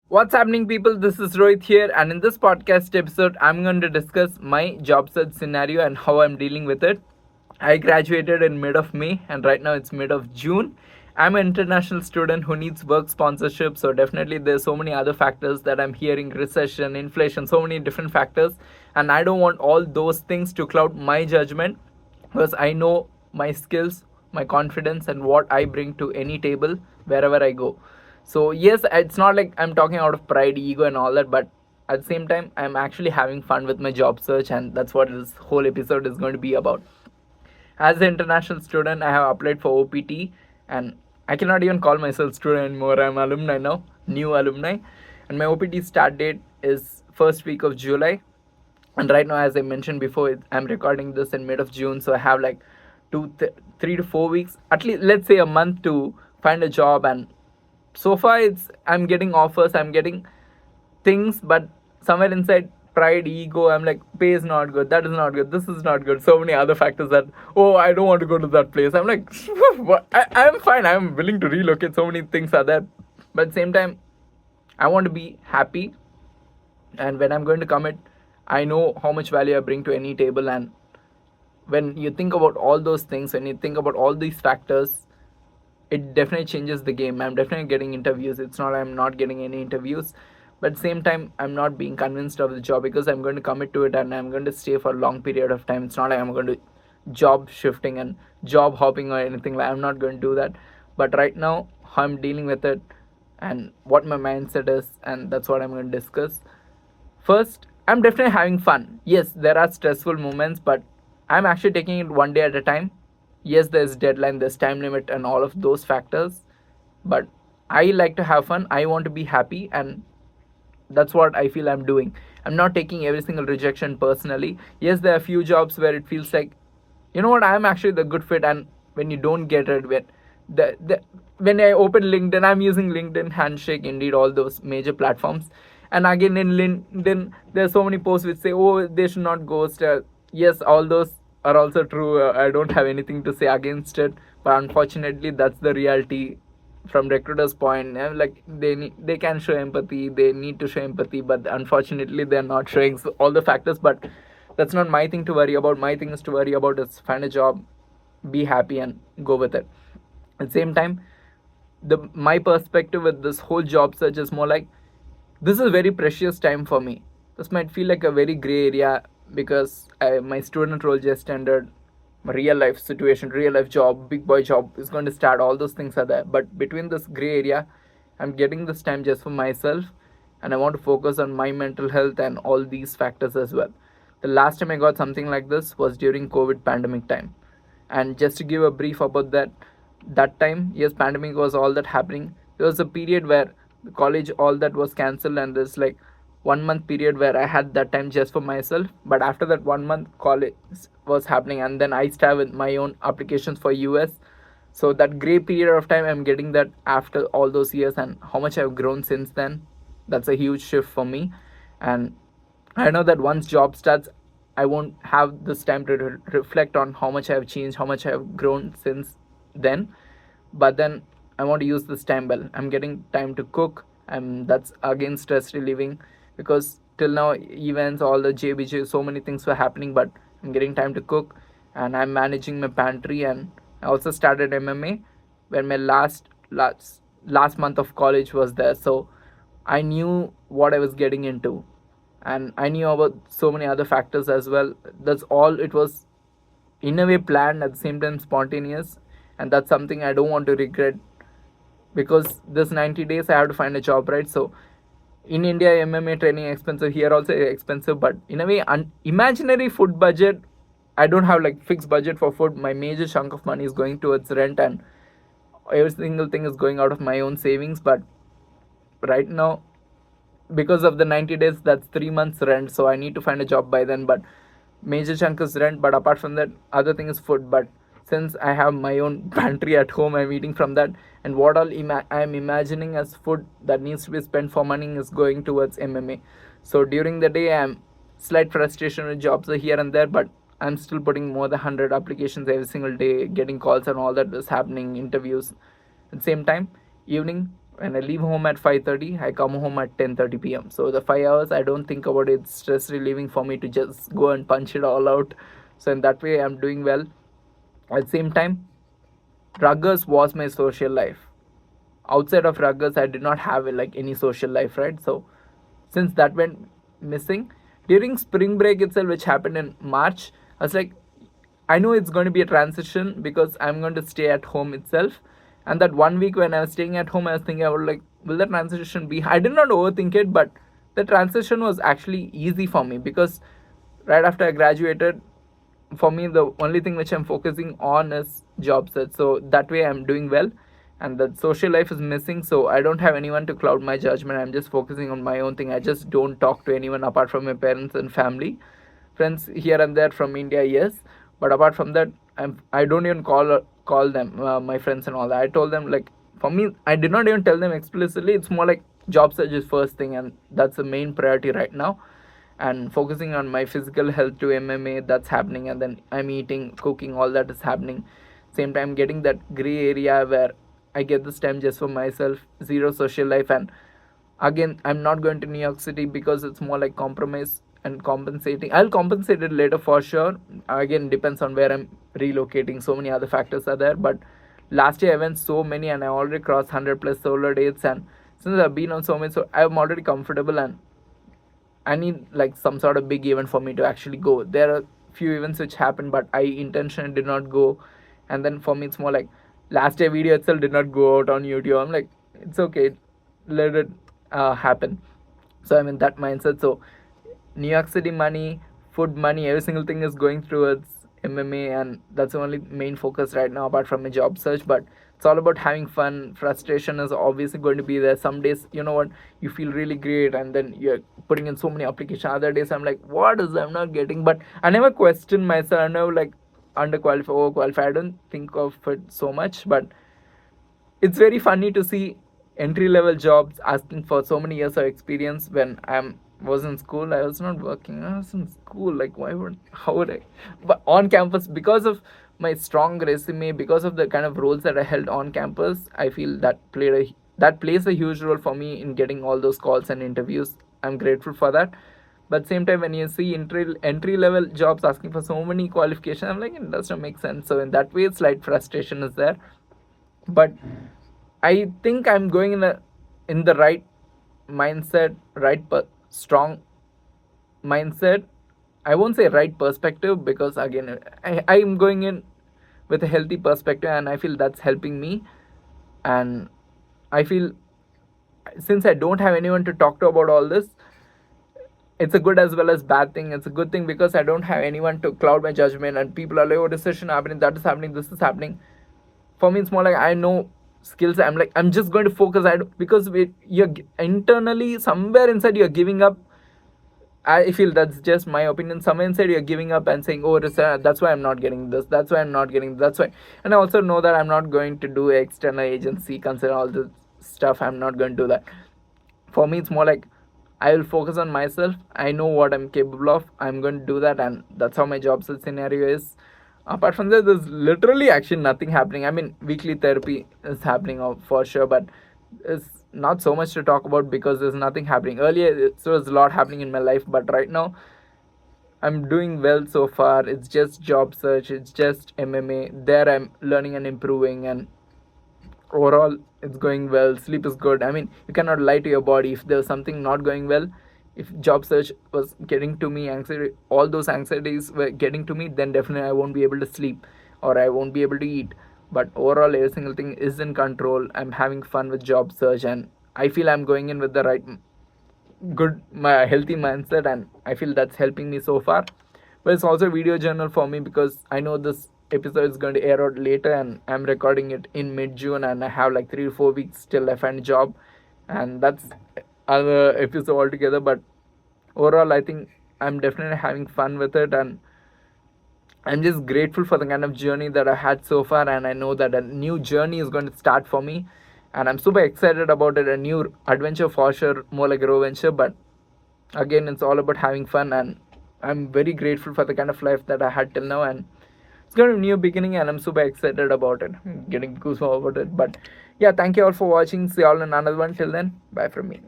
What's happening, people? This is Rohit here, and in this podcast episode, I'm going to discuss my job search scenario and how I'm dealing with it. I graduated in mid of May, and right now it's mid of June. I'm an international student who needs work sponsorship, so definitely there's so many other factors that I'm hearing: recession, inflation, so many different factors, and I don't want all those things to cloud my judgment because I know my skills, my confidence, and what I bring to any table wherever I go. So yes, it's not like I'm talking out of pride, ego, and all that, but at the same time, I'm actually having fun with my job search, and that's what this whole episode is going to be about. As an international student, I have applied for OPT, and I cannot even call myself student anymore. I'm alumni now, new alumni, and my OPT start date is first week of July. And right now, as I mentioned before, I'm recording this in mid of June, so I have like 3 to 4 weeks, at least let's say a month to find a job. And so far, it's I'm getting offers, I'm getting things, but somewhere inside pride, ego, I'm like, pay is not good, that is not good, this is not good, so many other factors that, oh, I don't want to go to that place. I'm like, what? I'm fine, I'm willing to relocate, so many things are there, but at the same time, I want to be happy. And when I'm going to commit, I know how much value I bring to any table. And when you think about all those things, when you think about all these factors, it definitely changes the game. I'm definitely getting interviews. It's not I'm not getting any interviews, but at the same time, I'm not being convinced of the job because I'm going to commit to it and I'm going to stay for a long period of time. It's not like I'm going to job shifting and job hopping or anything. Like, I'm not going to do that. But right now, how I'm dealing with it and what my mindset is, and that's what I'm going to discuss. First, I'm definitely having fun. Yes, there are stressful moments, but I'm actually taking it one day at a time. Yes, there's deadline, there's time limit, and all of those factors. But I like to have fun. I want to be happy, and that's what I feel I'm doing. I'm not taking every single rejection personally. Yes, there are a few jobs where it feels like, you know what, I'm actually the good fit, and when you don't get it, the when I open LinkedIn, I'm using LinkedIn, Handshake, Indeed, all those major platforms. And again, in LinkedIn, there's so many posts which say, oh, they should not ghost. Yes, all those are also true. I don't have anything to say against it, but unfortunately, that's the reality from recruiters point. Like, they can show empathy, they need to show empathy, but unfortunately they're not showing all the factors. But that's not my thing to worry about. My thing is to worry about is find a job, be happy, and go with it. At the same time, the my perspective with this whole job search is more like, this is a very precious time for me. This might feel like a very gray area because my student role just ended. My real life situation, real life job, big boy job is going to start. All those things are there. But between this gray area, I'm getting this time just for myself, and I want to focus on my mental health and all these factors as well. The last time I got something like this was during COVID pandemic time. And just to give a brief about that time, yes, pandemic was all that happening. There was a period where the college all that was cancelled, and there's like 1 month period where I had that time just for myself. But after that 1 month, college was happening, and then I started with my own applications for US. So that gray period of time, I'm getting that after all those years, and how much I've grown since then. That's a huge shift for me. And I know that once job starts, I won't have this time to reflect on how much I have changed, how much I have grown since then. But then I want to use this time well. I'm getting time to cook, and that's again stress relieving because till now events, all the JBJ, so many things were happening, but I'm getting time to cook, and I'm managing my pantry. And I also started MMA when my last month of college was there, so I knew what I was getting into, and I knew about so many other factors as well. That's all. It was in a way planned, at the same time spontaneous, and that's something I don't want to regret because this 90 days I have to find a job, right? So in India, MMA training expensive, here also expensive, but in a way, imaginary food budget. I don't have like fixed budget for food. My major chunk of money is going towards rent, and every single thing is going out of my own savings. But right now, because of the 90 days, that's 3 months rent, so I need to find a job by then. But major chunk is rent, but apart from that, other thing is food. But since I have my own pantry at home, I'm eating from that, and what all I'm imagining as food that needs to be spent for money is going towards MMA. So during the day, I'm slight frustration with jobs here and there, but I'm still putting more than 100 applications every single day, getting calls and all that is happening, interviews. At the same time, evening, when I leave home at 5:30, I come home at 10:30 p.m. So the 5 hours, I don't think about it. It's stress relieving for me to just go and punch it all out. So in that way, I'm doing well. At the same time, Ruggers was my social life. Outside of Ruggers, I did not have like any social life, right? So since that went missing during spring break itself, which happened in March, I was like, I know it's going to be a transition because I'm going to stay at home itself. And that 1 week when I was staying at home, I was thinking, I was like, will the transition be? I did not overthink it, but the transition was actually easy for me because right after I graduated, for me the only thing which I'm focusing on is job search. So that way I'm doing well, and the social life is missing. So I don't have anyone to cloud my judgment. I'm just focusing on my own thing. I just don't talk to anyone apart from my parents and family. Friends here and there from India, yes, but apart from that, I don't even call them my friends and all that. I told them like, for me, I did not even tell them explicitly. It's more like job search is first thing, and that's the main priority right now. And focusing on my physical health to MMA, that's happening, and then I'm eating, cooking, all that is happening. Same time, getting that gray area where I get this time just for myself, zero social life. And again, I'm not going to New York City because it's more like compromise and compensating. I'll compensate it later for sure. Again, depends on where I'm relocating. So many other factors are there. But last year I went so many, and I already crossed 100 plus solo dates. And since I've been on so many, so I'm already comfortable, and I need like some sort of big event for me to actually go. There are few events which happened, but I intentionally did not go. And then for me, it's more like last year video itself did not go out on YouTube. I'm like, it's okay, let it happen. So I'm in that mindset. So New York City money, food money, every single thing is going towards MMA, and that's the only main focus right now apart from a job search. But it's all about having fun. Frustration is obviously going to be there. Some days, you know what, you feel really great, and then you're putting in so many applications. Other days, I'm like, what is I'm not getting? But I never question myself. I never like underqualified, overqualified. I don't think of it so much, but it's very funny to see entry level jobs asking for so many years of experience when I'm was in school. I was not working, I was in school. Like, why would, how would I? But on campus, because of my strong resume, because of the kind of roles that I held on campus, I feel that plays a huge role for me in getting all those calls and interviews. I'm grateful for that. But same time, when you see entry level jobs asking for so many qualifications, I'm like, it doesn't make sense. So in that way, slight frustration is there. But I think I'm going in the right mindset, strong mindset. I won't say right perspective because again, I'm going in with a healthy perspective, and I feel that's helping me. And I feel since I don't have anyone to talk to about all this, it's a good as well as bad thing. It's a good thing because I don't have anyone to cloud my judgment, and people are like, oh, decision happening, that is happening, this is happening. For me, it's more like I know skills. I'm like, I'm just going to focus. Because you're internally somewhere inside you're giving up. I feel that's just my opinion. Somewhere inside you're giving up and saying, oh, that's why I'm not getting this. That's why I'm not getting. That's why. And I also know that I'm not going to do external agency. Consider all this stuff. I'm not going to do that. For me, it's more like I will focus on myself. I know what I'm capable of. I'm going to do that, and that's how my job search scenario is. Apart from that, there's literally actually nothing happening. I mean, weekly therapy is happening for sure, but it's not so much to talk about because there's nothing happening. Earlier, there was a lot happening in my life, but right now, I'm doing well so far. It's just job search, it's just MMA. There, I'm learning and improving, and overall it's going well. Sleep is good. I mean, you cannot lie to your body. If there's something not going well, if job search was getting to me, anxiety, all those anxieties were getting to me, then definitely I won't be able to sleep, or I won't be able to eat. But overall, every single thing is in control. I'm having fun with job search, and I feel I'm going in with the right good, my healthy mindset, and I feel that's helping me so far. But it's also a video journal for me because I know this episode is going to air out later, and I'm recording it in mid-June, and I have like 3 to 4 weeks till I find a job, and that's other episode altogether. But overall, I think I'm definitely having fun with it, and I'm just grateful for the kind of journey that I had so far, and I know that a new journey is going to start for me, and I'm super excited about it. A new adventure for sure, more like a row venture, but again, it's all about having fun, and I'm very grateful for the kind of life that I had till now, and it's going to be a new beginning, and I'm super excited about it. I'm getting goosebumps about it. But yeah, thank you all for watching. See you all in another one. Till then, bye from me.